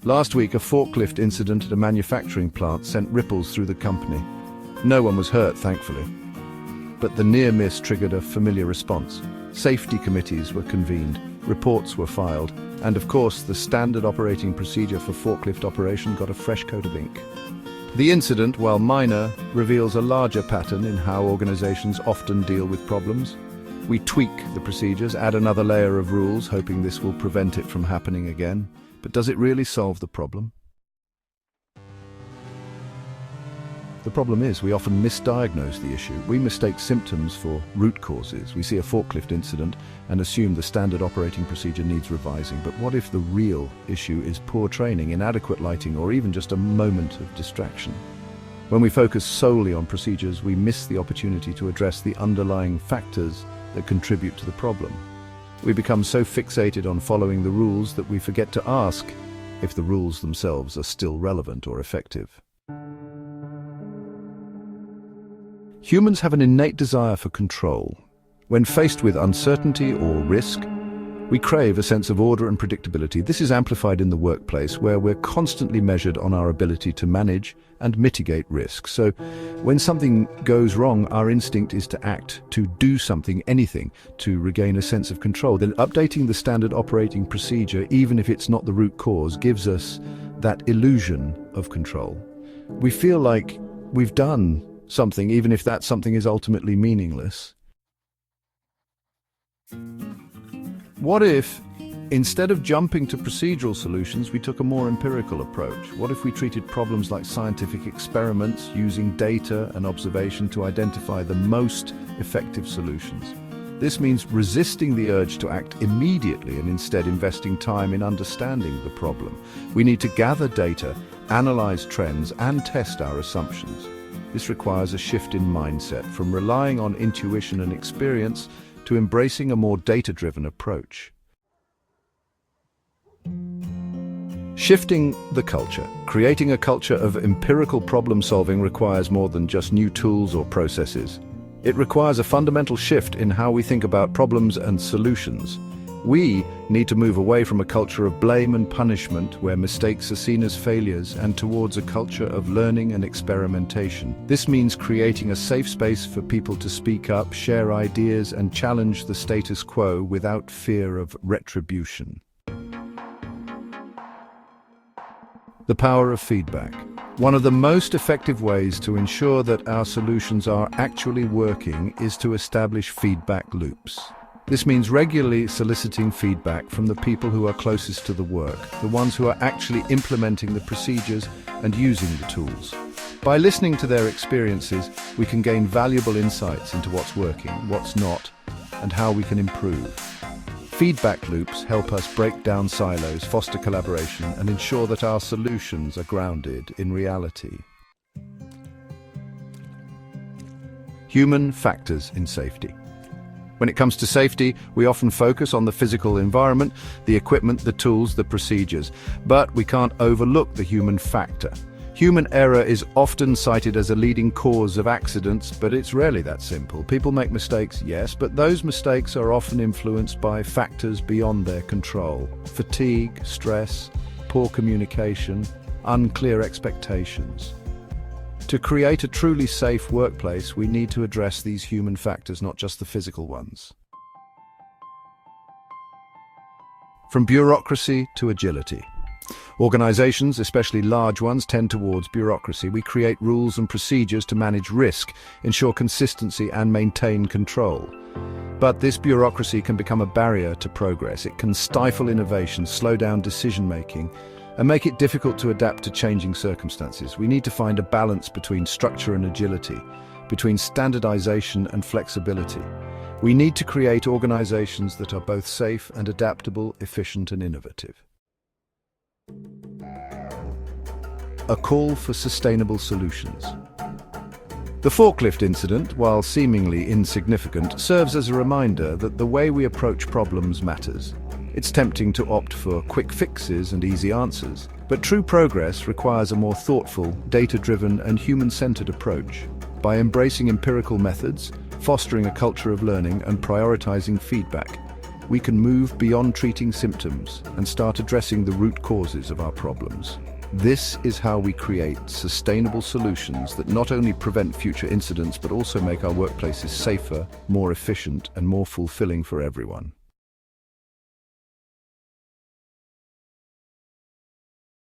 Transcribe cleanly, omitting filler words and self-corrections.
Last week, a forklift incident at a manufacturing plant sent ripples through the company. No one was hurt, thankfully. But the near miss triggered a familiar response. Safety committees were convened, reports were filed, and of course, the standard operating procedure for forklift operation got a fresh coat of ink. The incident, while minor, reveals a larger pattern in how organizations often deal with problems. We tweak the procedures, add another layer of rules, hoping this will prevent it from happening again. But does it really solve the problem? The problem is we often misdiagnose the issue. We mistake symptoms for root causes. We see a forklift incident and assume the standard operating procedure needs revising. But what if the real issue is poor training, inadequate lighting, or even just a moment of distraction? When we focus solely on procedures, we miss the opportunity to address the underlying factors that contribute to the problem. We become so fixated on following the rules that we forget to ask if the rules themselves are still relevant or effective. Humans have an innate desire for control. When faced with uncertainty or risk, we crave a sense of order and predictability. This is amplified in the workplace, where we're constantly measured on our ability to manage and mitigate risk. So when something goes wrong, our instinct is to act, to do something, anything, to regain a sense of control. Then updating the standard operating procedure, even if it's not the root cause, gives us that illusion of control. We feel like we've done something, even if that something is ultimately meaningless. What if, instead of jumping to procedural solutions, we took a more empirical approach? What if we treated problems like scientific experiments, using data and observation to identify the most effective solutions? This means resisting the urge to act immediately and instead investing time in understanding the problem. We need to gather data, analyze trends, and test our assumptions. This requires a shift in mindset, from relying on intuition and experience to embracing a more data-driven approach. Shifting the culture. Creating a culture of empirical problem-solving requires more than just new tools or processes. It requires a fundamental shift in how we think about problems and solutions. We need to move away from a culture of blame and punishment, where mistakes are seen as failures, and towards a culture of learning and experimentation. This means creating a safe space for people to speak up, share ideas, and challenge the status quo without fear of retribution. The power of feedback. One of the most effective ways to ensure that our solutions are actually working is to establish feedback loops. This means regularly soliciting feedback from the people who are closest to the work, the ones who are actually implementing the procedures and using the tools. By listening to their experiences, we can gain valuable insights into what's working, what's not, and how we can improve. Feedback loops help us break down silos, foster collaboration, and ensure that our solutions are grounded in reality. Human factors in safety. When it comes to safety, we often focus on the physical environment, the equipment, the tools, the procedures, but we can't overlook the human factor. Human error is often cited as a leading cause of accidents, but it's rarely that simple. People make mistakes, yes, but those mistakes are often influenced by factors beyond their control. Fatigue, stress, poor communication, unclear expectations. To create a truly safe workplace, we need to address these human factors, not just the physical ones. From bureaucracy to agility. Organizations, especially large ones, tend towards bureaucracy. We create rules and procedures to manage risk, ensure consistency, and maintain control. But this bureaucracy can become a barrier to progress. It can stifle innovation, slow down decision-making, and make it difficult to adapt to changing circumstances. We need to find a balance between structure and agility, between standardization and flexibility. We need to create organizations that are both safe and adaptable, efficient and innovative. A call for sustainable solutions. The forklift incident, while seemingly insignificant, serves as a reminder that the way we approach problems matters. It's tempting to opt for quick fixes and easy answers, but true progress requires a more thoughtful, data-driven and human-centered approach. By embracing empirical methods, fostering a culture of learning and prioritizing feedback, we can move beyond treating symptoms and start addressing the root causes of our problems. This is how we create sustainable solutions that not only prevent future incidents but also make our workplaces safer, more efficient, and more fulfilling for everyone.